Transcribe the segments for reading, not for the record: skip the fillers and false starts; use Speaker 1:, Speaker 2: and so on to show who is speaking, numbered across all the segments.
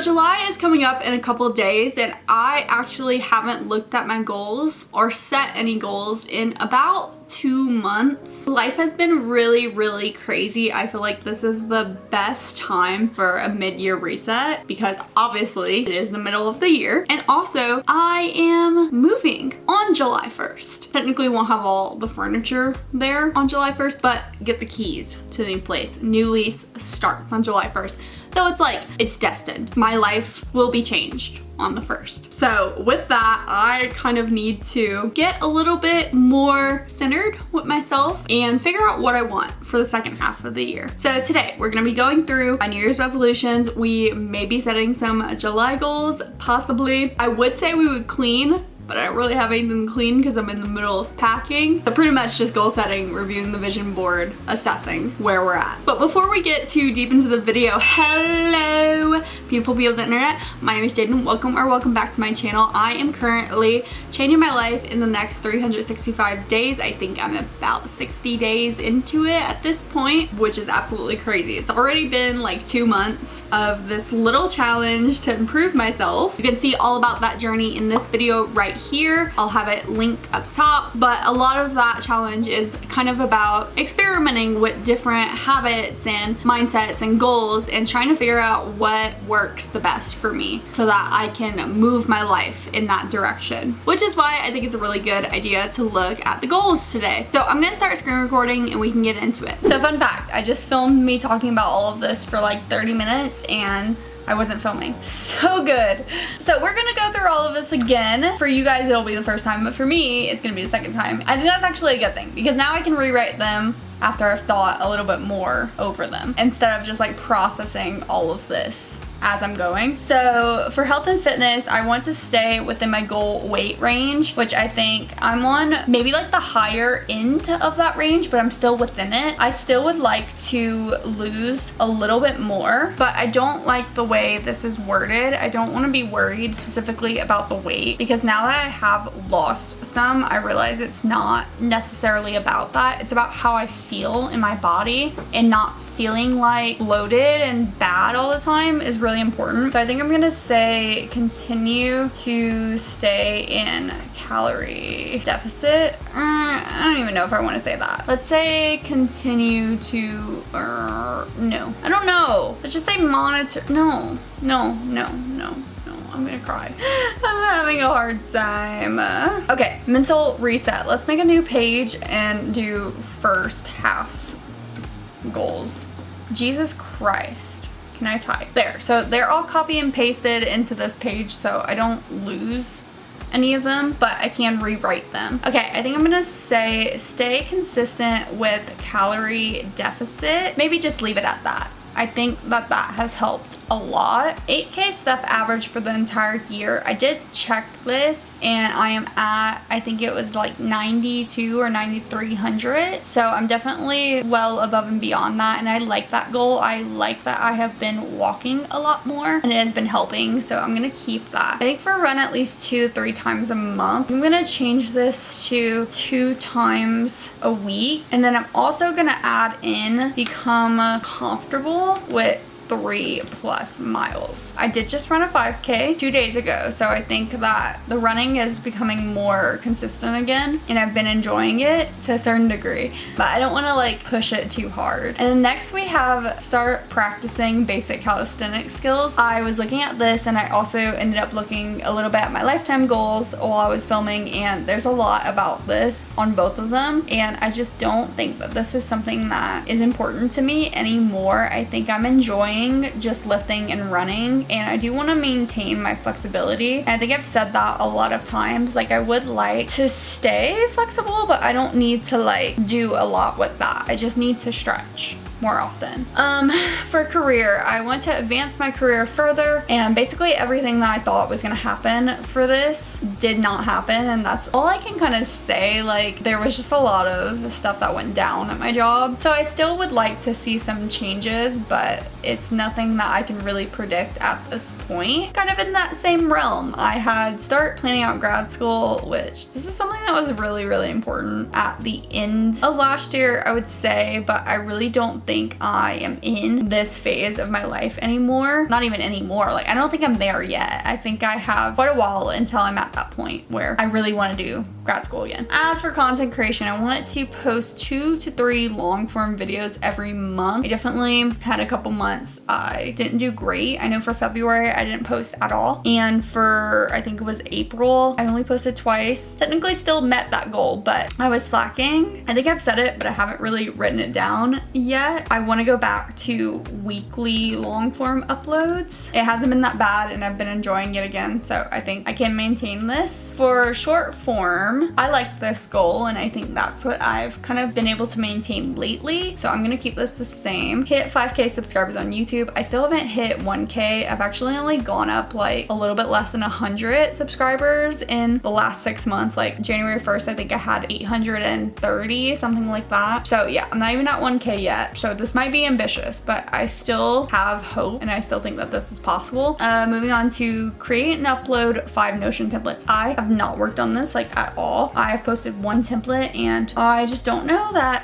Speaker 1: July is coming up in a couple days, and I actually haven't looked at my goals or set any goals in about 2 months. Life has been really crazy. I feel like this is the best time for a mid-year reset because obviously it is the middle of the year, and also I am moving on July 1st. Technically won't have all the furniture there on July 1st, but get the keys to the new place. New lease starts on July 1st. So it's like, it's destined. My life will be changed on the 1st. So with that, I kind of need to get a little bit more centered with myself and figure out what I want for the second half of the year. So today we're gonna be going through my New Year's resolutions. We may be setting some July goals, possibly. I would say we would clean, but I don't really have anything clean because I'm in the middle of packing. So pretty much just goal setting, reviewing the vision board, assessing where we're at. But before we get too deep into the video, hello, beautiful people of the internet. My name is Jaden. Welcome back to my channel. I am currently changing my life in the next 365 days. I think I'm about 60 days into it at this point, which is absolutely crazy. It's already been like 2 months of this little challenge to improve myself. You can see all about that journey in this video right here. I'll have it linked up top, but a lot of that challenge is kind of about experimenting with different habits and mindsets and goals and trying to figure out what works the best for me so that I can move my life in that direction, which is why I think it's a really good idea to look at the goals today. So I'm gonna start screen recording and we can get into it. So fun fact, I just filmed me talking about all of this for like 30 minutes and I wasn't filming. So good. So we're gonna go through all of this again. For you guys, it'll be the first time, but for me, it's gonna be the second time. I think that's actually a good thing because now I can rewrite them after I've thought a little bit more over them instead of just like processing all of this as I'm going. So for health and fitness, I want to stay within my goal weight range, which I think I'm on maybe like the higher end of that range, but I'm still within it. I still would like to lose a little bit more, but I don't like the way this is worded. I don't want to be worried specifically about the weight because now that I have lost some, I realize it's not necessarily about that. It's about how I feel in my body, and not feeling like bloated and bad all the time is really important. So I think I'm gonna say continue to stay in calorie deficit. I don't even know if I want to say that. Let's say continue to, no. I don't know. Let's just say monitor. No. I'm gonna cry. I'm having a hard time. Okay, mental reset. Let's make a new page and do first half goals. Jesus Christ. Can I type? There. So they're all copy and pasted into this page so I don't lose any of them, but I can rewrite them. Okay, I think I'm gonna say stay consistent with calorie deficit. Maybe just leave it at that. I think that has helped a lot. 8K step average for the entire year. I did check this and I am at, I think it was like 92 or 9,300. So I'm definitely well above and beyond that, and I like that goal. I like that I have been walking a lot more and it has been helping, so I'm gonna keep that. I think for a run at least 2 to 3 times a month. I'm gonna change this to 2 times a week, and then I'm also gonna add in become comfortable with 3+ miles. I did just run a 5K 2 days ago, so I think that the running is becoming more consistent again, and I've been enjoying it to a certain degree, but I don't want to like push it too hard. And then next we have start practicing basic calisthenic skills. I was looking at this and I also ended up looking a little bit at my lifetime goals while I was filming, and there's a lot about this on both of them, and I just don't think that this is something that is important to me anymore. I think I'm enjoying just lifting and running, and I do want to maintain my flexibility. And I think I've said that a lot of times, like I would like to stay flexible, but I don't need to like do a lot with that. I just need to stretch more often. For career, I want to advance my career further, and basically everything that I thought was gonna happen for this did not happen, and that's all I can kind of say. Like there was just a lot of stuff that went down at my job, so I still would like to see some changes, but it's nothing that I can really predict at this point. Kind of in that same realm, I had start planning out grad school, which this is something that was really important at the end of last year, I would say, but I really don't think think I am in this phase of my life anymore. Not even anymore. Like, I don't think I'm there yet. I think I have quite a while until I'm at that point where I really want to do grad school again. As for content creation, I wanted to post 2 to 3 long form videos every month. I definitely had a couple months I didn't do great. I know for February I didn't post at all, and for I think it was April I only posted twice. Technically still met that goal, but I was slacking. I think I've said it, but I haven't really written it down yet. I want to go back to weekly long form uploads. It hasn't been that bad and I've been enjoying it again, so I think I can maintain this. For short form, I like this goal and I think that's what I've kind of been able to maintain lately, so I'm gonna keep this the same. Hit 5K subscribers on YouTube. I still haven't hit 1K. I've actually only gone up like a little bit less than 100 subscribers in the last 6 months. Like January 1st, I think I had 830, something like that. So yeah, I'm not even at 1K yet. So this might be ambitious, but I still have hope and I still think that this is possible. Moving on to create and upload 5 Notion templates. I have not worked on this like at all. I have posted 1 template and I just don't know that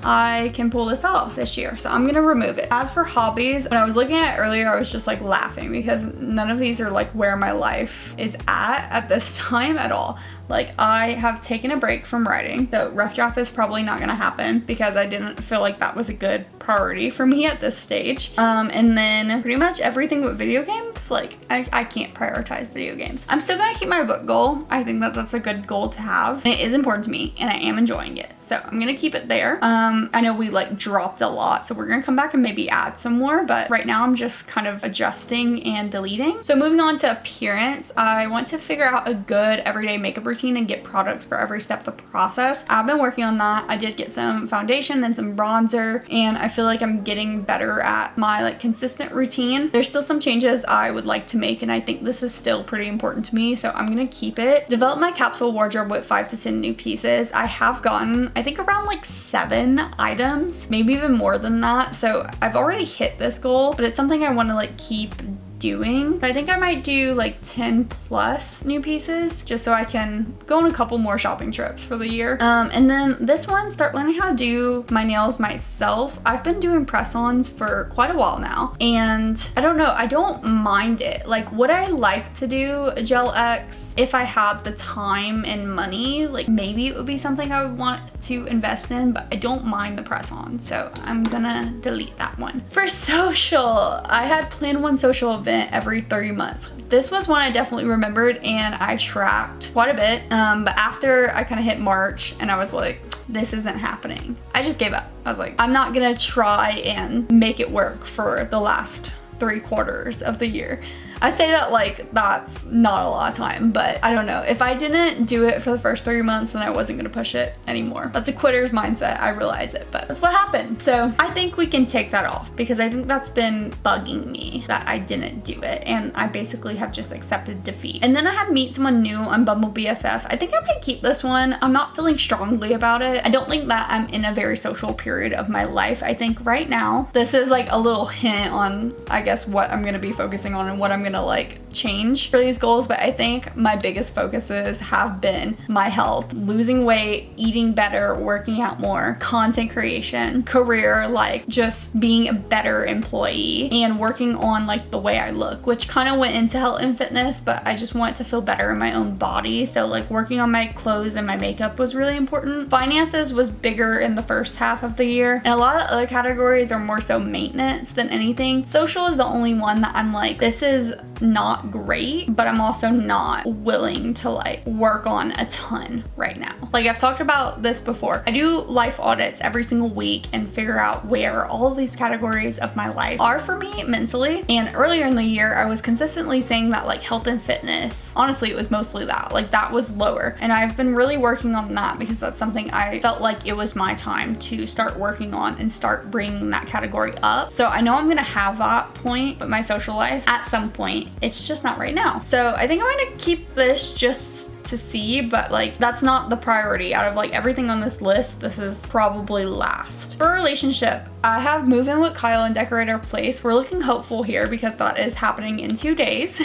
Speaker 1: I can pull this off this year. So I'm gonna remove it. As for hobbies, when I was looking at it earlier, I was just like laughing because none of these are like where my life is at this time at all. Like, I have taken a break from writing, so rough draft is probably not gonna happen because I didn't feel like that was a good priority for me at this stage. And then pretty much everything with video games, like I can't prioritize video games. I'm still gonna keep my book goal. I think that that's a good goal to have. And it is important to me and I am enjoying it. So I'm gonna keep it there. I know we like dropped a lot, so we're gonna come back and maybe add some more, but right now I'm just kind of adjusting and deleting. So moving on to appearance, I want to figure out a good everyday makeup routine and get products for every step of the process. I've been working on that. I did get some foundation and some bronzer, and I feel like I'm getting better at my like consistent routine. There's still some changes I would like to make, and I think this is still pretty important to me, so I'm gonna keep it. Develop my capsule wardrobe with 5 to 10 new pieces. I have gotten, I think, around like 7 items, maybe even more than that. So I've already hit this goal, but it's something I want to like keep doing. But I think I might do like 10 plus new pieces just so I can go on a couple more shopping trips for the year. And then this one, start learning how to do my nails myself. I've been doing press-ons for quite a while now, and I don't know, I don't mind it. Like, would I like to do a gel X if I had the time and money? Like, maybe it would be something I would want to invest in, but I don't mind the press-on, so I'm gonna delete that one. For social, I had planned one social event every 3 months. This was one I definitely remembered and I tracked quite a bit, but after I kind of hit March and I was like, this isn't happening, I just gave up. I was like, I'm not gonna try and make it work for the last 3 quarters of the year. I say that like that's not a lot of time, but I don't know. If I didn't do it for the first 3 months, then I wasn't gonna push it anymore. That's a quitter's mindset, I realize it, but that's what happened. So I think we can take that off because I think that's been bugging me that I didn't do it, and I basically have just accepted defeat. And then I had meet someone new on Bumble BFF. I think I might keep this one. I'm not feeling strongly about it. I don't think that I'm in a very social period of my life. I think right now, this is like a little hint on, I guess, what I'm gonna be focusing on and what I'm gonna like change for these goals, but I think my biggest focuses have been my health, losing weight, eating better, working out more, content creation, career, like just being a better employee, and working on like the way I look, which kind of went into health and fitness, but I just want to feel better in my own body. So like working on my clothes and my makeup was really important. Finances was bigger in the first half of the year, and a lot of other categories are more so maintenance than anything. Social is the only one that I'm like, this is not great, but I'm also not willing to like work on a ton right now. Like I've talked about this before. I do life audits every single week and figure out where all of these categories of my life are for me mentally. And earlier in the year, I was consistently saying that like health and fitness, honestly, it was mostly that. Like that was lower. And I've been really working on that because that's something I felt like it was my time to start working on and start bringing that category up. So I know I'm gonna have that point with my social life at some point. It's just not right now. So I think I'm gonna keep this just to see, but like that's not the priority. Out of like everything on this list, this is probably last. For a relationship, I have move in with Kyle and decorate our place. We're looking hopeful here because that is happening in 2 days.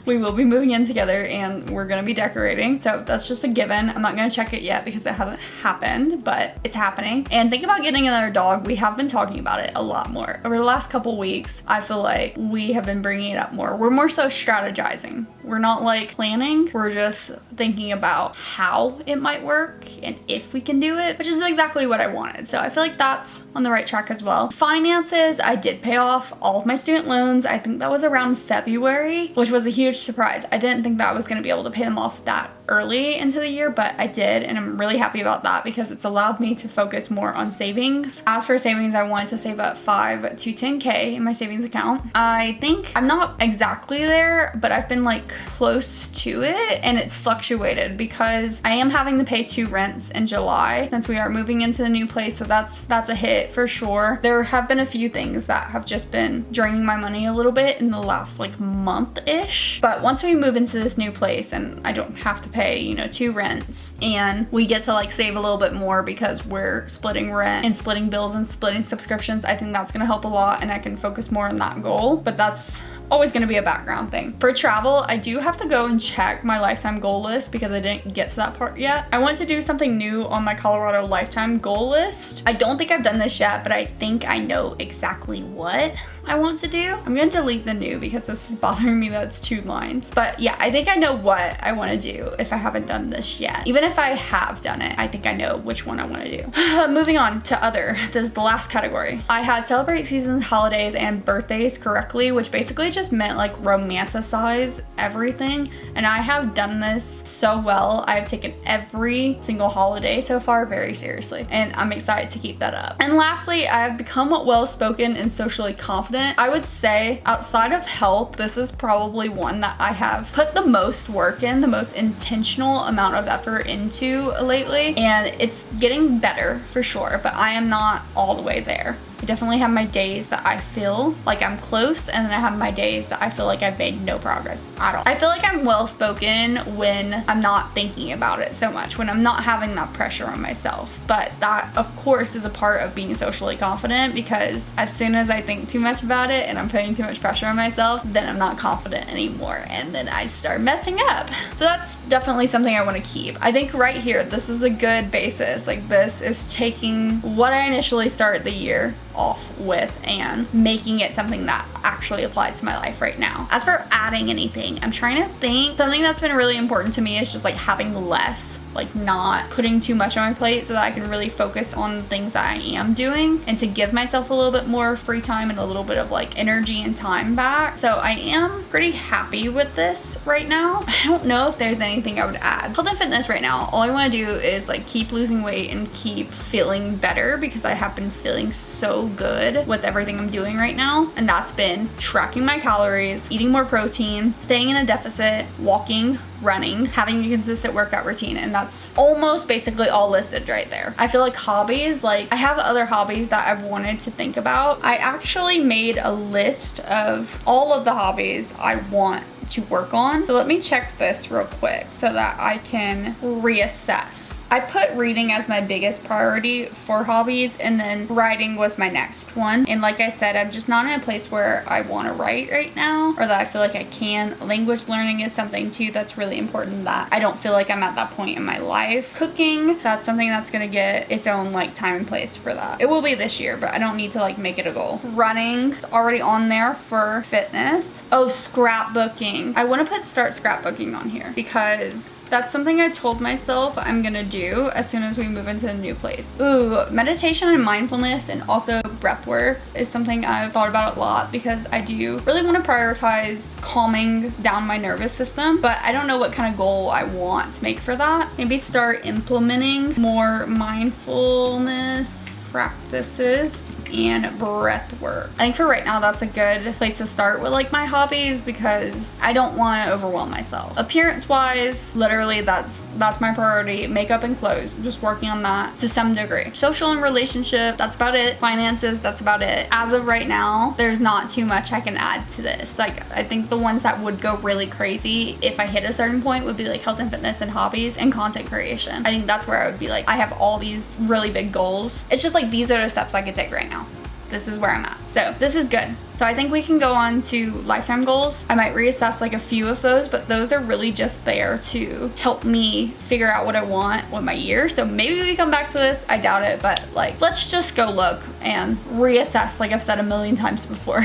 Speaker 1: We will be moving in together and we're gonna be decorating. So that's just a given. I'm not gonna check it yet because it hasn't happened, but it's happening. And think about getting another dog. We have been talking about it a lot more. Over the last couple weeks, I feel like we have been bringing it up more. We're more so strategizing. We're not like planning. We're just thinking about how it might work and if we can do it, which is exactly what I wanted. So I feel like that's on the right track as well. Finances, I did pay off all of my student loans. I think that was around February, which was a huge surprise. I didn't think that I was going to be able to pay them off that early into the year, but I did, and I'm really happy about that because it's allowed me to focus more on savings. As for savings, I wanted to save up 5 to 10K in my savings account. I think I'm not exactly there, but I've been like close to it, and it's fluctuated because I am having to pay 2 rents in July since we are moving into the new place, so that's a hit for sure. There have been a few things that have just been draining my money a little bit in the last like month-ish, but once we move into this new place and I don't have to pay, you know, 2 rents and we get to like save a little bit more because we're splitting rent and splitting bills and splitting subscriptions, I think that's gonna help a lot and I can focus more on that goal, but that's always going to be a background thing. For travel, I do have to go and check my lifetime goal list because I didn't get to that part yet. I want to do something new on my Colorado lifetime goal list. I don't think I've done this yet, but I think I know exactly what I want to do. I'm going to delete the new because this is bothering me that it's 2 lines. But yeah, I think I know what I want to do if I haven't done this yet. Even if I have done it, I think I know which one I want to do. Moving on to other. This is the last category. I had celebrate seasons, holidays, and birthdays correctly, which basically just meant like romanticize everything. And I have done this so well. I've taken every single holiday so far very seriously, and I'm excited to keep that up. And lastly, I have become well-spoken and socially confident. I would say outside of health, this is probably one that I have put the most work in, the most intentional amount of effort into lately, and it's getting better for sure, but I am not all the way there. I definitely have my days that I feel like I'm close, and then I have my days that I feel like I've made no progress at all. I feel like I'm well-spoken when I'm not thinking about it so much, when I'm not having that pressure on myself. But that, of course, is a part of being socially confident, because as soon as I think too much about it and I'm putting too much pressure on myself, then I'm not confident anymore, and then I start messing up. So that's definitely something I want to keep. I think right here, this is a good basis. Like, this is taking what I initially started the year off with and making it something that actually applies to my life right now. As for adding anything, I'm trying to think. Something that's been really important to me is just like having less, like not putting too much on my plate so that I can really focus on the things that I am doing, and to give myself a little bit more free time and a little bit of like energy and time back. So I am pretty happy with this right now. I don't know if there's anything I would add. Health and fitness right now, all I want to do is like keep losing weight and keep feeling better, because I have been feeling so good with everything I'm doing right now, and that's been tracking my calories, eating more protein, staying in a deficit, walking, running, having a consistent workout routine, and that's almost basically all listed right there. I feel like hobbies, like I have other hobbies that I've wanted to think about. I actually made a list of all of the hobbies I want to work on. So let me check this real quick so that I can reassess. I put reading as my biggest priority for hobbies, and then writing was my next one. And like I said, I'm just not in a place where I want to write right now, or that I feel like I can. Language learning is something too that's really important, that I don't feel like I'm at that point in my life. Cooking, that's something that's gonna get its own like time and place for that. It will be this year, but I don't need to like make it a goal. Running, it's already on there for fitness. Oh, scrapbooking. I want to start scrapbooking on here because that's something I told myself I'm gonna do as soon as we move into the new place. Ooh, meditation and mindfulness and also breath work is something I've thought about a lot, because I do really want to prioritize calming down my nervous system, but I don't know what kind of goal I want to make for that. Maybe start implementing more mindfulness practices. and breath work. I think for right now that's a good place to start with like my hobbies because I don't want to overwhelm myself. Appearance wise, literally that's my priority. Makeup and clothes, just working on that to some degree. Social and relationship, that's about it. Finances, that's about it. As of right now, there's not too much I can add to this. Like I think the ones that would go really crazy if I hit a certain point would be like health and fitness and hobbies and content creation. I think that's where I would be like, I have all these really big goals. It's just like these are the steps I could take right now. This is where I'm at. So this is good. So I think we can go on to lifetime goals. I might reassess like a few of those, but those are really just there to help me figure out what I want with my year. So maybe we come back to this. I doubt it, but like, let's just go look and reassess like I've said a million times before.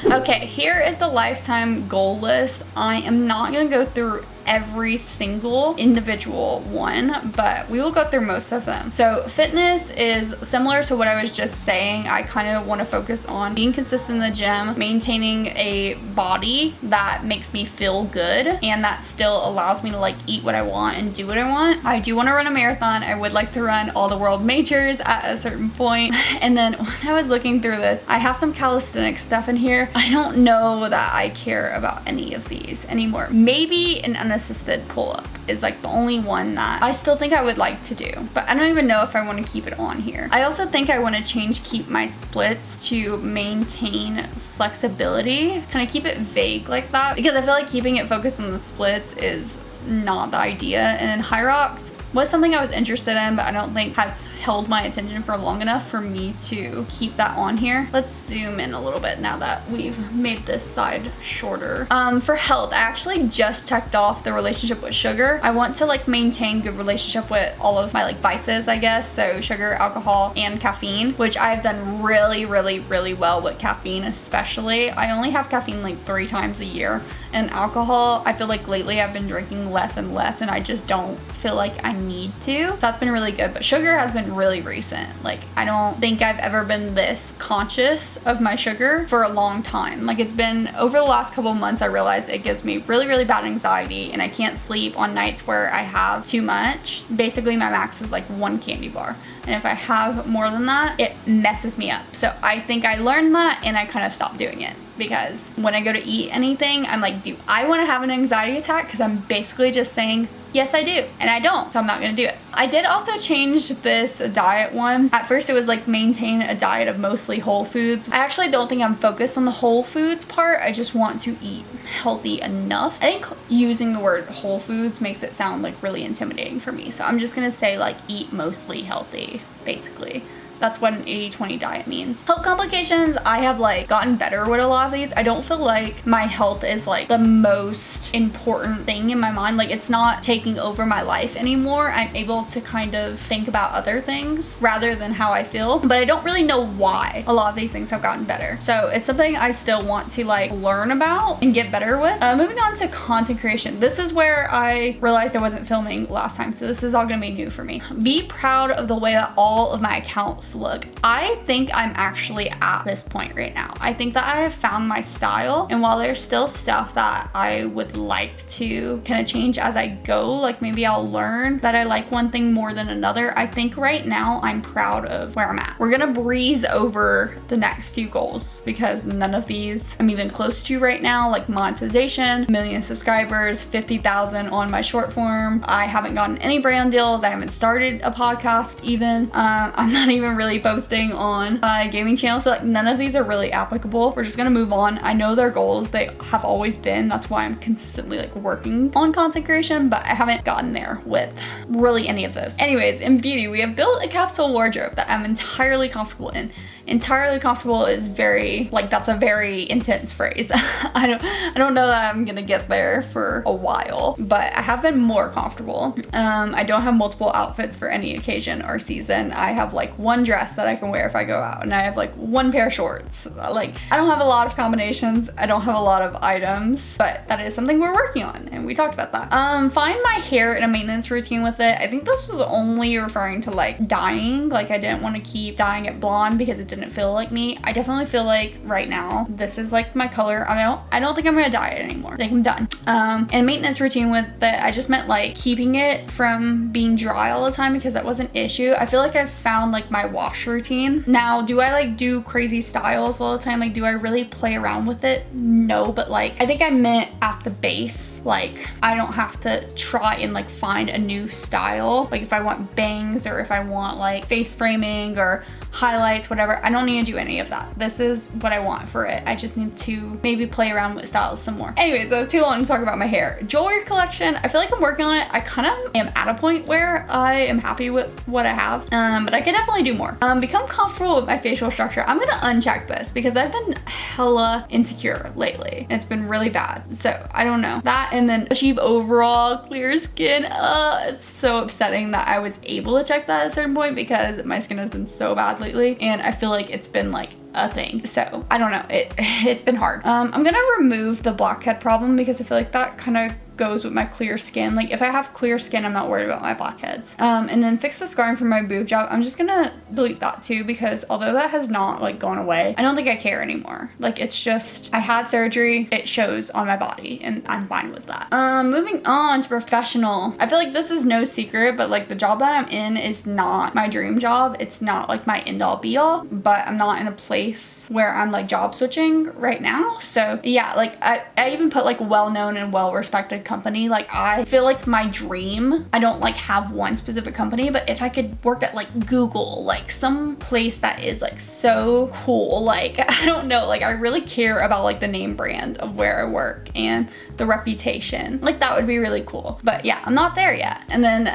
Speaker 1: Okay, here is the lifetime goal list. I am not gonna go through every single individual one, but we will go through most of them. So fitness is similar to what I was just saying. I kind of want to focus on being consistent in the gym, maintaining a body that makes me feel good and that still allows me to like eat what I want and do what I want. I do want to run a marathon. I would like to run all the world majors at a certain point. And then when I was looking through this, I have some calisthenics stuff in here. I don't know that I care about any of these anymore. Maybe an unassisted pull-up is like the only one that I still think I would like to do, but I don't even know if I want to keep it on here. I also think I want to keep my splits to maintain flexibility, kind of keep it vague like that, because I feel like keeping it focused on the splits is not the idea. And then high rocks was something I was interested in, but I don't think has held my attention for long enough for me to keep that on here. Let's zoom in a little bit now that we've made this side shorter. For health, I actually just checked off the relationship with sugar. I want to like maintain good relationship with all of my like vices, I guess. So sugar, alcohol, and caffeine, which I've done really well with caffeine, especially. I only have caffeine like 3 times a year. And alcohol, I feel like lately I've been drinking less and less and I just don't feel like I need to. So that's been really good. But sugar has been really recent. Like I don't think I've ever been this conscious of my sugar for a long time. Like it's been over the last couple months I realized it gives me really bad anxiety and I can't sleep on nights where I have too much. Basically my max is like 1 candy bar. And if I have more than that, it messes me up. So I think I learned that and I kind of stopped doing it. Because when I go to eat anything, I'm like, do I want to have an anxiety attack? Because I'm basically just saying, yes, I do. And I don't, so I'm not going to do it. I did also change this diet one. At first it was like maintain a diet of mostly whole foods. I actually don't think I'm focused on the whole foods part. I just want to eat healthy enough. I think using the word whole foods makes it sound like really intimidating for me. So I'm just going to say like eat mostly healthy, basically. That's what an 80-20 diet means. Health complications, I have like gotten better with a lot of these. I don't feel like my health is like the most important thing in my mind. Like it's not taking over my life anymore. I'm able to kind of think about other things rather than how I feel, but I don't really know why a lot of these things have gotten better. So it's something I still want to like learn about and get better with. Moving on to content creation. This is where I realized I wasn't filming last time. So this is all gonna be new for me. Be proud of the way that all of my accounts look. I think I'm actually at this point right now. I think that I have found my style, and while there's still stuff that I would like to kind of change as I go, like maybe I'll learn that I like one thing more than another, I think right now I'm proud of where I'm at. We're gonna breeze over the next few goals because none of these I'm even close to right now, like monetization, 1 million subscribers, 50,000 on my short form. I haven't gotten any brand deals. I haven't started a podcast even. I'm not even really posting on my gaming channel, so like none of these are really applicable. We're just gonna move on. I know their goals, they have always been. That's why I'm consistently like working on content creation, but I haven't gotten there with really any of those. Anyways, in beauty, we have built a capsule wardrobe that I'm entirely comfortable in. Entirely comfortable is very, like that's a very intense phrase. I don't know that I'm gonna get there for a while, but I have been more comfortable. I don't have multiple outfits for any occasion or season. I have like one dress that I can wear if I go out, and I have like one pair of shorts. Like I don't have a lot of combinations. I don't have a lot of items, but that is something we're working on, and we talked about that. Find my hair in a maintenance routine with it. I think this was only referring to like dyeing. Like I didn't want to keep dyeing it blonde because it didn't didn't feel like me. I definitely feel like right now this is like my color. I don't think I'm gonna dye it anymore. I think I'm done. And maintenance routine with that, I just meant like keeping it from being dry all the time, because that was an issue. I feel like I've found like my wash routine. Now, do I like do crazy styles all the time? Like, do I really play around with it? No, but like I think I meant at the base, like I don't have to try and like find a new style. Like if I want bangs or if I want like face framing or highlights, whatever, I don't need to do any of that. This is what I want for it. I just need to maybe play around with styles some more. Anyways, that was too long to talk about my hair. Jewelry collection, I feel like I'm working on it. I kind of am at a point where I am happy with what I have, but I could definitely do more. Become comfortable with my facial structure. I'm gonna uncheck this because I've been hella insecure lately. It's been really bad. So I don't know. That, and then achieve overall clear skin. It's so upsetting that I was able to check that at a certain point because my skin has been so bad lately, and I feel like it's been like a thing. So I don't know, it's been hard. I'm gonna remove the blackhead problem because I feel like that kind of goes with my clear skin. Like if I have clear skin, I'm not worried about my blackheads. And then fix the scarring from my boob job. I'm just gonna delete that too, because although that has not like gone away, I don't think I care anymore. Like it's just, I had surgery, it shows on my body, and I'm fine with that. Moving on to professional. I feel like this is no secret, but like the job that I'm in is not my dream job. It's not like my end all be all, but I'm not in a place where I'm like job switching right now. So yeah, like I even put like well-known and well-respected company. Like I feel like my dream, I don't like have one specific company, but if I could work at like Google, like some place that is like so cool, like I don't know, like I really care about like the name brand of where I work and the reputation. Like that would be really cool. But yeah, I'm not there yet. And then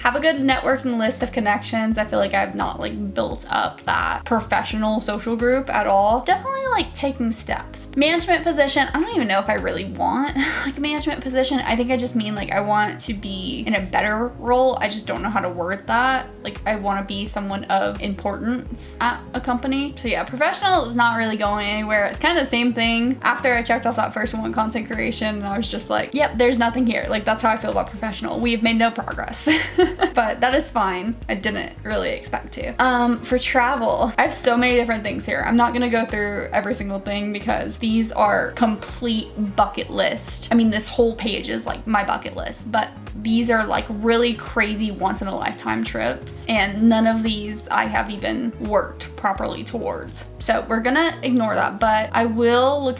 Speaker 1: have a good networking list of connections. I feel like I've not like built up that professional social group at all. Definitely like taking steps. Management position, I don't even know if I really want like a management position. I think I just mean like I want to be in a better role. I just don't know how to word that. Like I want to be someone of importance at a company. So yeah, professional is not really going anywhere. It's kind of the same thing. After I checked off that first one, content creation, and I was just like, yep, there's nothing here. Like that's how I feel about professional. We've made no progress. But that is fine. I didn't really expect to. For travel, I have so many different things here. I'm not gonna go through every single thing because these are complete bucket list. I mean, this whole page is like my bucket list, but these are like really crazy once in a lifetime trips, and none of these I have even worked properly towards. So we're gonna ignore that, but I will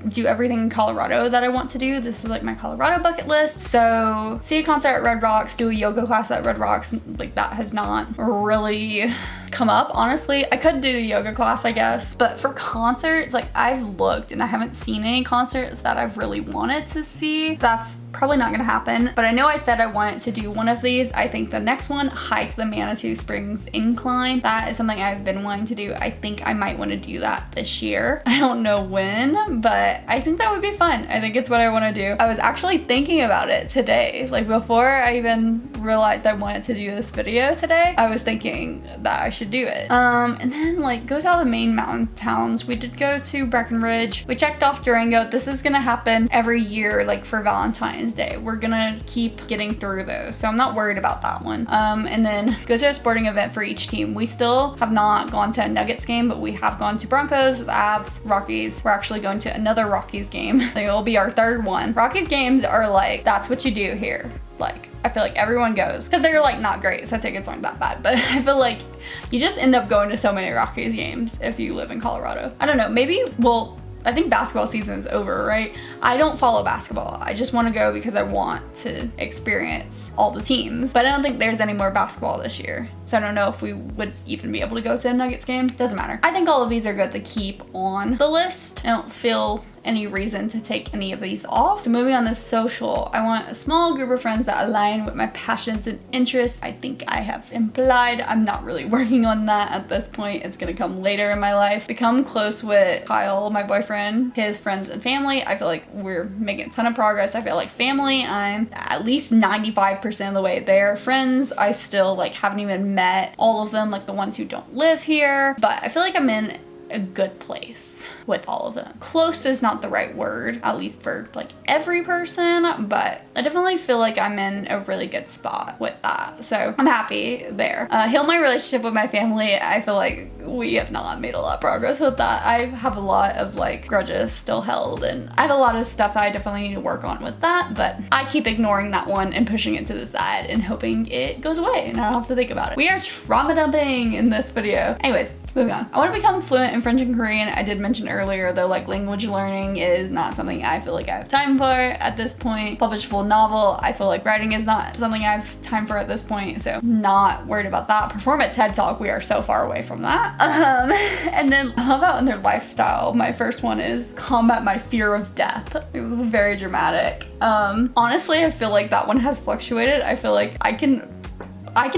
Speaker 1: do everything in Colorado that I want to do. This is like my Colorado bucket list. So see a concert at Red Rocks, do a yoga class at Red Rocks. Like that has not really come up, honestly. I could do the yoga class, I guess, but for concerts, like I've looked and I haven't seen any concerts that I've really wanted to see. That's probably not gonna happen, but I know I said I wanted to do one of these. I think the next one, hike the Manitou Springs incline. That is something I've been wanting to do. I think I might want to do that this year. I don't know when, but I think that would be fun. I think it's what I want to do. I was actually thinking about it today. Like before I even realized I wanted to do this video today, I was thinking that I should do it. And then like go to all the main mountain towns. We did go to Breckenridge. We checked off Durango. This is gonna happen every year, like for Valentine's Day. We're gonna keep getting through those, so I'm not worried about that one. And then go to a sporting event for each team. We still have not gone to a Nuggets game, but we have gone to Broncos, the Avs, Rockies. We're actually going to another Rockies game. It will be our third one. Rockies games are like, that's what you do here. Like, I feel like everyone goes because they're like not great, so tickets aren't that bad, but I feel like you just end up going to so many Rockies games if you live in Colorado. I don't know, maybe, well, I think basketball season's over, right? I don't follow basketball. I just want to go because I want to experience all the teams, but I don't think there's any more basketball this year. So I don't know if we would even be able to go to a Nuggets game. Doesn't matter. I think all of these are good to keep on the list. I don't feel any reason to take any of these off. So moving on to social, I want a small group of friends that align with my passions and interests. I think I have implied I'm not really working on that at this point. It's gonna come later in my life. Become close with Kyle, my boyfriend, his friends and family. I feel like we're making a ton of progress. I feel like family, I'm at least 95% of the way there. Friends, I still like haven't even met all of them, like the ones who don't live here, but I feel like I'm in a good place with all of them. Close is not the right word, at least for like every person, but I definitely feel like I'm in a really good spot with that. So I'm happy there. Heal my relationship with my family. I feel like we have not made a lot of progress with that. I have a lot of like grudges still held, and I have a lot of stuff that I definitely need to work on with that, but I keep ignoring that one and pushing it to the side and hoping it goes away and I don't have to think about it. We are trauma dumping in this video. Anyways, moving on. I want to become fluent in French and Korean. I did mention earlier though, like language learning is not something I feel like I have time for at this point. Publish a full novel, I feel like writing is not something I have time for at this point, so not worried about that. Perform at TED Talk, we are so far away from that. And then I love out in their lifestyle. My first one is combat my fear of death. It was very dramatic. Honestly, I feel like that one has fluctuated. I feel like I can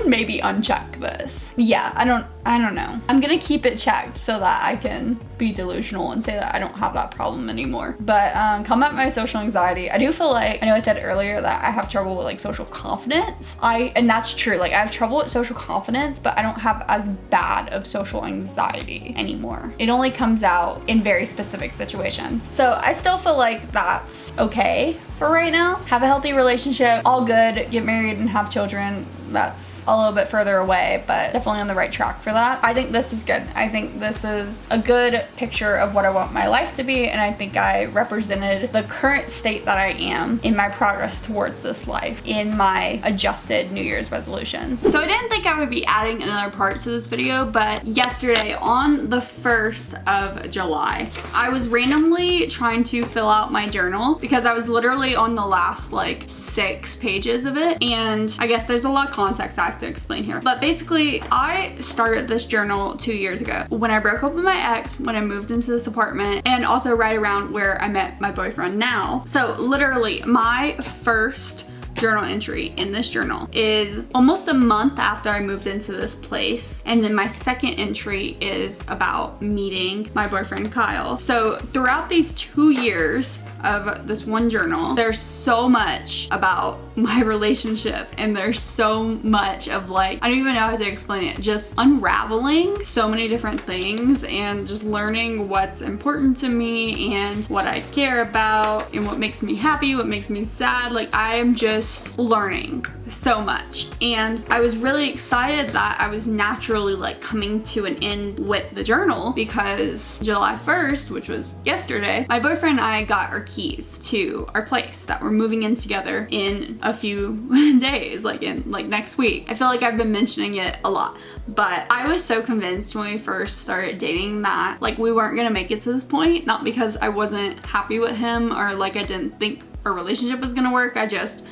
Speaker 1: maybe uncheck this. Yeah, I don't know. I'm gonna keep it checked so that I can be delusional and say that I don't have that problem anymore. But combat my social anxiety. I do feel like, I know I said earlier that I have trouble with like social confidence. And that's true. Like I have trouble with social confidence, but I don't have as bad of social anxiety anymore. It only comes out in very specific situations. So I still feel like that's okay for right now. Have a healthy relationship, all good, get married and have children. That's a little bit further away, but definitely on the right track for that. I think this is good. I think this is a good picture of what I want my life to be, and I think I represented the current state that I am in my progress towards this life in my adjusted New Year's resolutions. So I didn't think I would be adding another part to this video, but yesterday on the 1st of July, I was randomly trying to fill out my journal because I was literally on the last like 6 pages of it, and I guess there's a lot of context I have to explain here. But basically, I started this journal 2 years ago when I broke up with my ex, when I moved into this apartment, and also right around where I met my boyfriend now. So literally my first journal entry in this journal is almost a month after I moved into this place, and then my second entry is about meeting my boyfriend Kyle. So throughout these 2 years of this one journal, there's so much about my relationship, and there's so much of like, I don't even know how to explain it, just unraveling so many different things and just learning what's important to me and what I care about and what makes me happy, what makes me sad. Like I am just learning so much, and I was really excited that I was naturally like coming to an end with the journal because July 1st, which was yesterday, my boyfriend and I got our keys to our place that we're moving in together in a few days, like next week. I feel like I've been mentioning it a lot, but I was so convinced when we first started dating that like we weren't gonna make it to this point, not because I wasn't happy with him or like I didn't think our relationship was gonna work. I just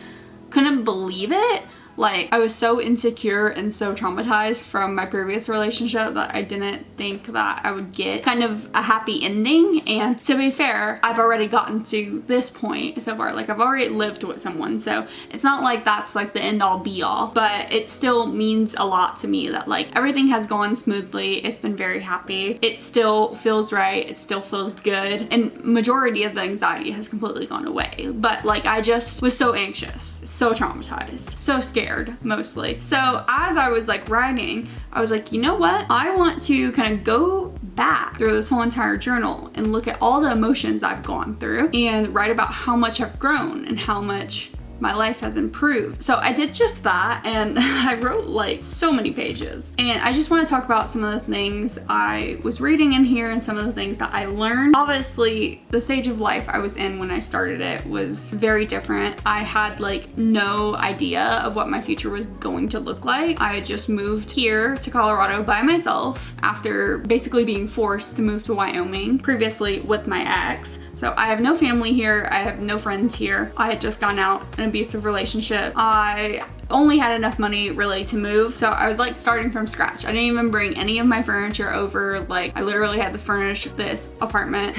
Speaker 1: couldn't believe it. Like I was so insecure and so traumatized from my previous relationship that I didn't think that I would get kind of a happy ending. And to be fair, I've already gotten to this point so far. Like I've already lived with someone, so it's not like that's like the end all be all, but it still means a lot to me that like everything has gone smoothly. It's been very happy. It still feels right. It still feels good. And majority of the anxiety has completely gone away. But like I just was so anxious, so traumatized, so scared mostly. So as I was like writing, I was like, you know what? I want to kind of go back through this whole entire journal and look at all the emotions I've gone through and write about how much I've grown and how much my life has improved. So I did just that, and I wrote like so many pages, and I just want to talk about some of the things I was reading in here and some of the things that I learned. Obviously, the stage of life I was in when I started it was very different. I had like no idea of what my future was going to look like. I had just moved here to Colorado by myself after basically being forced to move to Wyoming previously with my ex. So I have no family here. I have no friends here. I had just gone out an abusive relationship. I only had enough money really to move, so I was like starting from scratch. I didn't even bring any of my furniture over. Like I literally had to furnish this apartment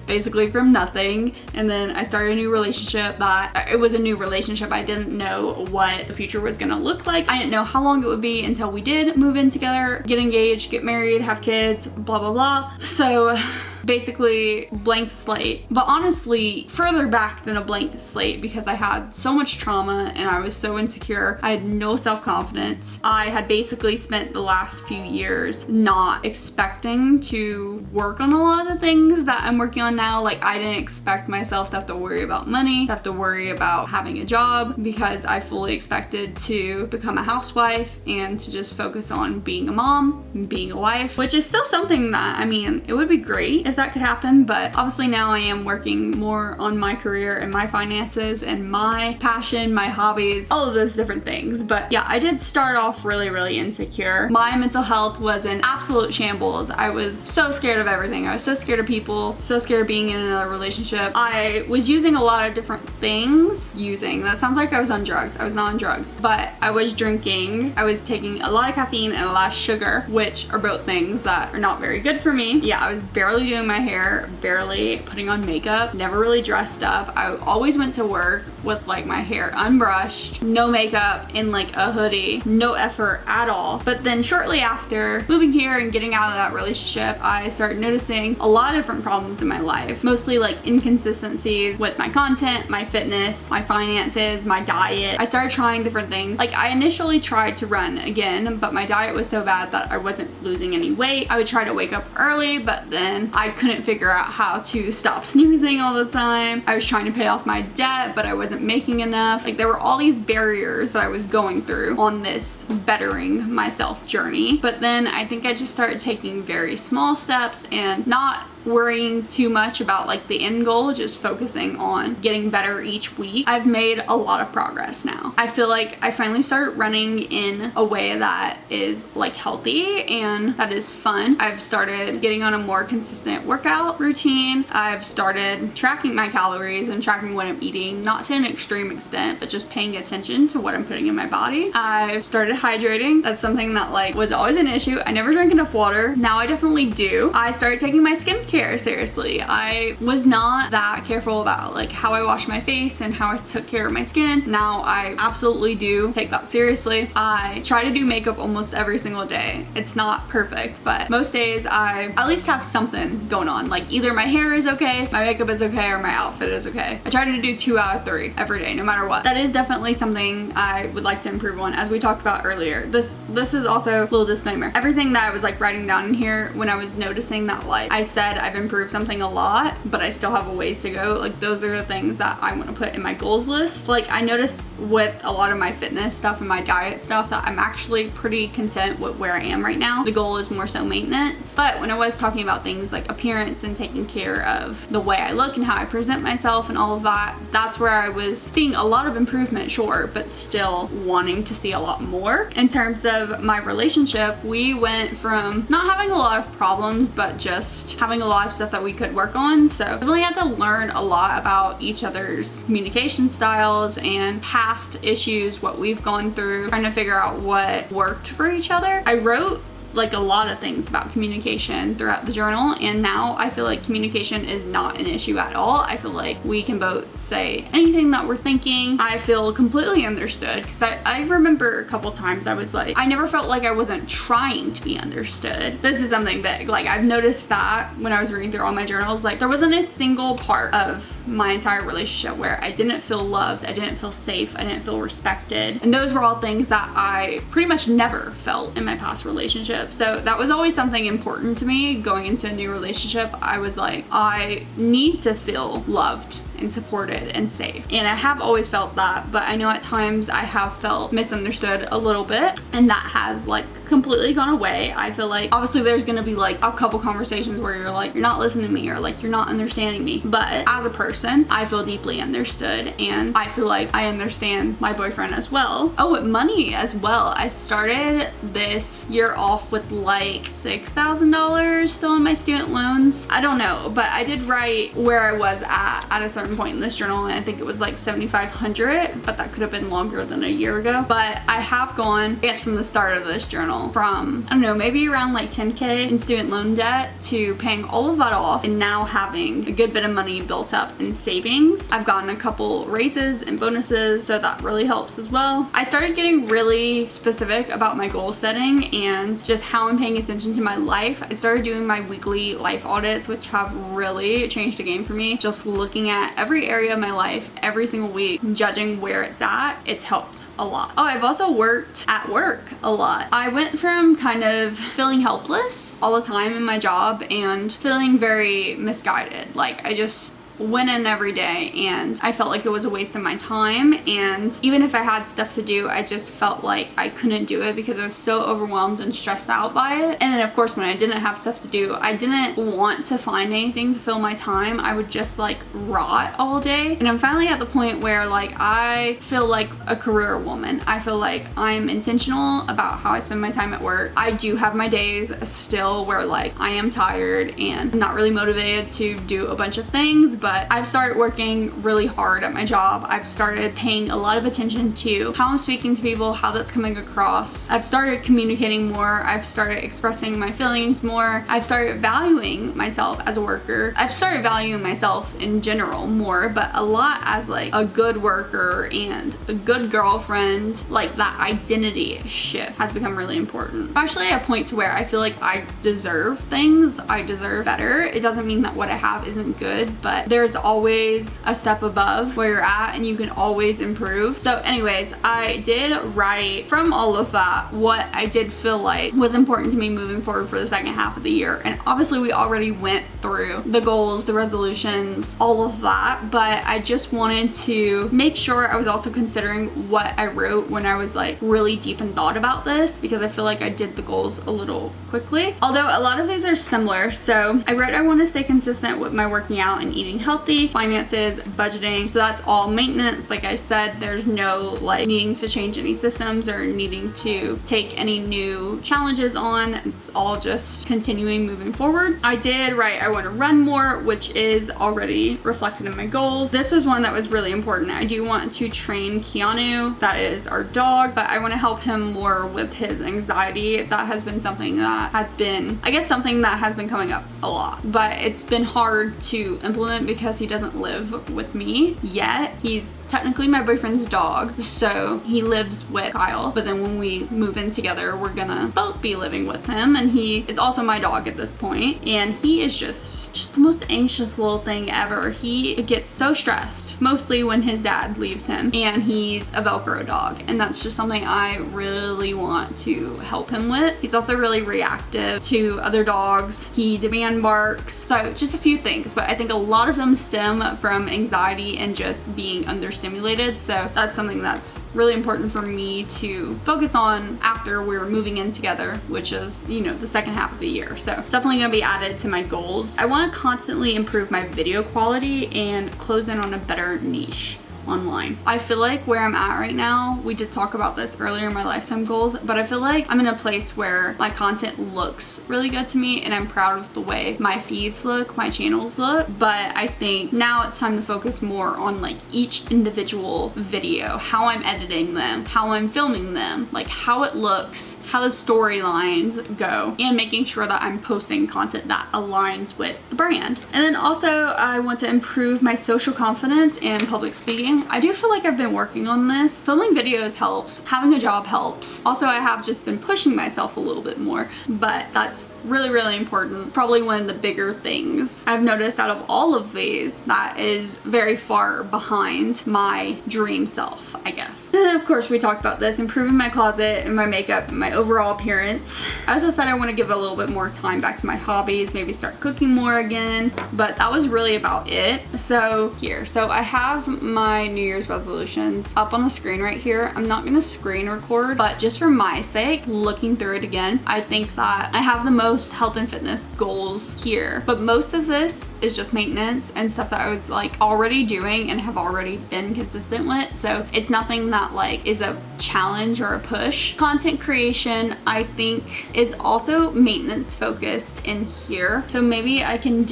Speaker 1: basically from nothing. And then I started a new relationship that it was a new relationship. I didn't know what the future was gonna look like. I didn't know how long it would be until we did move in together, get engaged, get married, have kids, blah blah blah. So basically blank slate, but honestly further back than a blank slate because I had so much trauma and I was so insecure. I had no self-confidence. I had basically spent the last few years not expecting to work on a lot of the things that I'm working on now. Like, I didn't expect myself to have to worry about money, to have to worry about having a job, because I fully expected to become a housewife and to just focus on being a mom and being a wife, which is still something that, I mean, it would be great if that could happen, but obviously now I am working more on my career and my finances and my passion, my hobbies, all of those different things. But yeah, I did start off really, really insecure. My mental health was in absolute shambles. I was so scared of everything. I was so scared of people, so scared of being in another relationship. I was using a lot of different things. That sounds like I was on drugs. I was not on drugs, but I was drinking. I was taking a lot of caffeine and a lot of sugar, which are both things that are not very good for me. Yeah, I was barely doing my hair, barely putting on makeup, never really dressed up. I always went to work with like my hair unbrushed, no makeup, in like a hoodie, no effort at all. But then shortly after moving here and getting out of that relationship, I started noticing a lot of different problems in my life, mostly like inconsistencies with my content, my fitness, my finances, my diet. I started trying different things. Like, I initially tried to run again, but my diet was so bad that I wasn't losing any weight. I would try to wake up early, but then I couldn't figure out how to stop snoozing all the time. I was trying to pay off my debt, but I wasn't making enough. Like, there were all these barriers that I was going through on this bettering myself journey. But then I think I just started taking very small steps and not worrying too much about like the end goal, just focusing on getting better each week. I've made a lot of progress now. I feel like I finally started running in a way that is like healthy and that is fun. I've started getting on a more consistent workout routine. I've started tracking my calories and tracking what I'm eating, not to an extreme extent, but just paying attention to what I'm putting in my body. I've started hydrating. That's something that like was always an issue. I never drank enough water. Now I definitely do. I started taking my skincare seriously. I was not that careful about like how I wash my face and how I took care of my skin. Now I absolutely do take that seriously. I try to do makeup almost every single day. It's not perfect, but most days I at least have something going on. Like, either my hair is okay, my makeup is okay, or my outfit is okay. I try to do 2 out of 3 every day, no matter what. That is definitely something I would like to improve on, as we talked about earlier. This is also a little disclaimer. Everything that I was like writing down in here, when I was noticing that like I said I've improved something a lot, but I still have a ways to go, like those are the things that I want to put in my goals list. Like, I noticed with a lot of my fitness stuff and my diet stuff that I'm actually pretty content with where I am right now. The goal is more so maintenance. But when I was talking about things like appearance and taking care of the way I look and how I present myself and all of that, that's where I was seeing a lot of improvement, sure, but still wanting to see a lot more. In terms of my relationship, we went from not having a lot of problems, but just having a lot of stuff that we could work on. So I really had to learn a lot about each other's communication styles and past issues, what we've gone through, trying to figure out what worked for each other. I wrote like a lot of things about communication throughout the journal, and now I feel like communication is not an issue at all. I feel like we can both say anything that we're thinking. I feel completely understood, because I remember a couple times I was like, I never felt like I wasn't trying to be understood. This is something big. Like, I've noticed that when I was reading through all my journals, like there wasn't a single part of my entire relationship where I didn't feel loved, I didn't feel safe, I didn't feel respected. And those were all things that I pretty much never felt in my past relationship. So that was always something important to me going into a new relationship. I was like, I need to feel loved and supported and safe. And I have always felt that, but I know at times I have felt misunderstood a little bit, and that has like completely gone away. I feel like obviously there's gonna be like a couple conversations where you're like, you're not listening to me, or like you're not understanding me, but as a person I feel deeply understood, and I feel like I understand my boyfriend as well. Oh, with money as well, I started this year off with like $6,000 still in my student loans. I don't know, but I did write where I was at a certain point in this journal, and I think it was like $7,500, but that could have been longer than a year ago. But I have gone, I guess from the start of this journal, now from, I don't know, maybe around like 10K in student loan debt to paying all of that off and now having a good bit of money built up in savings. I've gotten a couple raises and bonuses, so that really helps as well. I started getting really specific about my goal setting and just how I'm paying attention to my life. I started doing my weekly life audits, which have really changed the game for me. Just looking at every area of my life every single week, judging where it's at, it's helped a lot. Oh, I've also worked at work a lot. I went from kind of feeling helpless all the time in my job and feeling very misguided. Like I just went in every day and I felt like it was a waste of my time, and even if I had stuff to do, I just felt like I couldn't do it because I was so overwhelmed and stressed out by it. And then of course when I didn't have stuff to do, I didn't want to find anything to fill my time. I would just like rot all day. And I'm finally at the point where like I feel like a career woman. I feel like I'm intentional about how I spend my time at work. I do have my days still where like I am tired and I'm not really motivated to do a bunch of things, but I've started working really hard at my job. I've started paying a lot of attention to how I'm speaking to people, how that's coming across. I've started communicating more. I've started expressing my feelings more. I've started valuing myself as a worker. I've started valuing myself in general more, but a lot as like a good worker and a good girlfriend. Like that identity shift has become really important. I'm actually at a point to where I feel like I deserve things. I deserve better. It doesn't mean that what I have isn't good, but there's always a step above where you're at and you can always improve. So anyways, I did write from all of that what I did feel like was important to me moving forward for the second half of the year. And obviously we already went through the goals, the resolutions, all of that, but I just wanted to make sure I was also considering what I wrote when I was like really deep in thought about this, because I feel like I did the goals a little quickly, although a lot of these are similar. So I wrote I want to stay consistent with my working out and eating healthy, finances, budgeting. So that's all maintenance. Like I said, there's no like needing to change any systems or needing to take any new challenges on. It's all just continuing moving forward. I did write I want to run more, which is already reflected in my goals. This was one that was really important. I do want to train Keanu, that is our dog, but I want to help him more with his anxiety. That has been something that has been, I guess, something that has been coming up a lot, but it's been hard to implement because he doesn't live with me yet. He's technically my boyfriend's dog, so he lives with Kyle, but then when we move in together, we're gonna both be living with him, and he is also my dog at this point, and he is just the most anxious little thing ever. He gets so stressed, mostly when his dad leaves him, and he's a Velcro dog, and that's just something I really want to help him with. He's also really reactive to other dogs. He demand barks, so just a few things, but I think a lot of them stem from anxiety and just being understimulated. So that's something that's really important for me to focus on after we're moving in together, which is, you know, the second half of the year. So it's definitely gonna be added to my goals. I want to constantly improve my video quality and close in on a better niche online. I feel like where I'm at right now, we did talk about this earlier in my lifetime goals, but I feel like I'm in a place where my content looks really good to me and I'm proud of the way my feeds look, my channels look, but I think now it's time to focus more on like each individual video, how I'm editing them, how I'm filming them, like how it looks, how the storylines go, and making sure that I'm posting content that aligns with the brand. And then also I want to improve my social confidence and public speaking. I do feel like I've been working on this. Filming videos helps. Having a job helps. Also, I have just been pushing myself a little bit more, but that's really, really important. Probably one of the bigger things I've noticed out of all of these that is very far behind my dream self, I guess. And then of course we talked about this, improving my closet and my makeup and my overall appearance. I also said I want to give a little bit more time back to my hobbies, maybe start cooking more again, but that was really about it. So here, so I have my New Year's resolutions up on the screen right here. I'm not gonna screen record, but just for my sake, looking through it again, I think that I have the most most health and fitness goals here. But most of this is just maintenance and stuff that I was like already doing and have already been consistent with. So it's nothing that like is a challenge or a push. Content creation, I think, is also maintenance focused in here. So maybe I can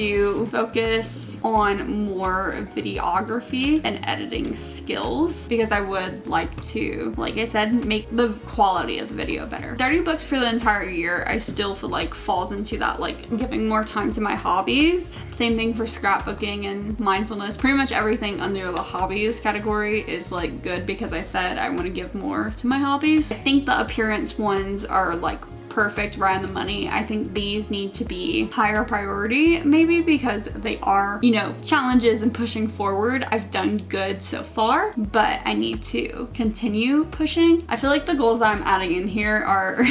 Speaker 1: focus on more videography and editing skills, because I would like to, like I said, make the quality of the video better. 30 books for the entire year, I still feel like falls into that, like giving more time to my hobbies. Same thing for scrapbooking and mindfulness. Pretty much everything under the hobbies category is like good, because I said I want to give more to my hobbies. I think the appearance ones are like perfect, right on the money. I think these need to be higher priority, maybe because they are, you know, challenges and pushing forward. I've done good so far, but I need to continue pushing. I feel like the goals that I'm adding in here are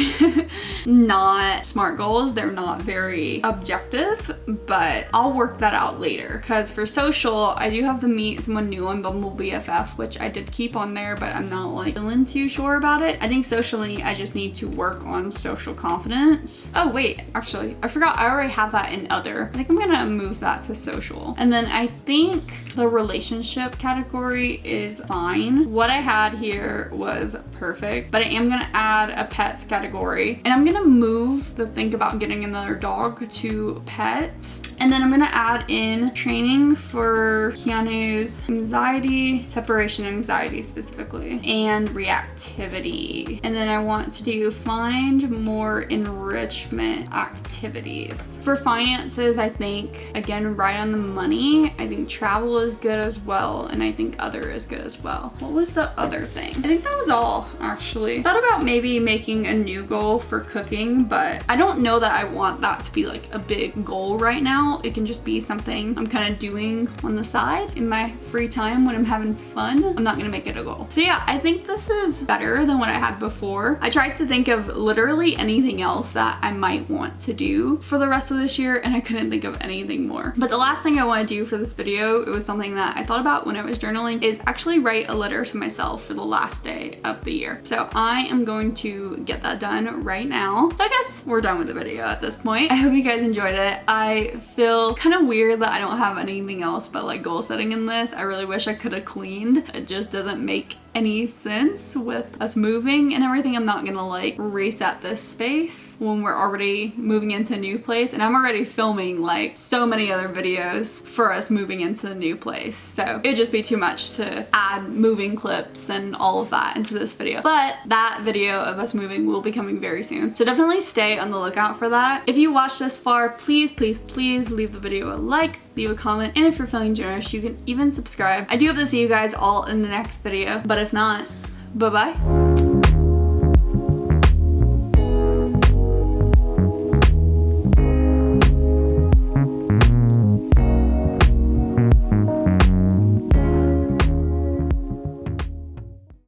Speaker 1: not SMART goals. They're not very objective, but I'll work that out later. Because for social, I do have to meet someone new on Bumble BFF, which I did keep on there, but I'm not like feeling too sure about it. I think socially, I just need to work on social confidence. Oh wait, actually, I forgot I already have that in other. I think I'm gonna move that to social. And then I think the relationship category is fine. What I had here was perfect, but I am gonna add a pets category, and I'm gonna move the think about getting another dog to pets. And then I'm gonna add in training for Keanu's anxiety, separation anxiety specifically, and reactivity. And then I want to do find more enrichment activities. For finances, I think, again, right on the money. I think travel is good as well, and I think other is good as well. What was the other thing? I think that was all, actually. Thought about maybe making a new goal for cooking, but I don't know that I want that to be like a big goal right now. It can just be something I'm kind of doing on the side in my free time when I'm having fun. I'm not gonna make it a goal. So yeah, I think this is better than what I had before. I tried to think of literally anything else that I might want to do for the rest of this year, and I couldn't think of anything more. But the last thing I want to do for this video, it was something that I thought about when I was journaling, is actually write a letter to myself for the last day of the year. So I am going to get that done right now. So I guess we're done with the video at this point. I hope you guys enjoyed it. I feel kind of weird that I don't have anything else but like goal setting in this. I really wish I could have cleaned. It just doesn't make any sense with us moving and everything. I'm not gonna like reset this space when we're already moving into a new place, and I'm already filming like so many other videos for us moving into the new place, so it'd just be too much to add moving clips and all of that into this video. But that video of us moving will be coming very soon, so definitely stay on the lookout for that. If you watched this far, please leave the video a like, leave a comment, and if you're feeling generous, you can even subscribe. I do hope to see you guys all in the next video, but if not, bye-bye.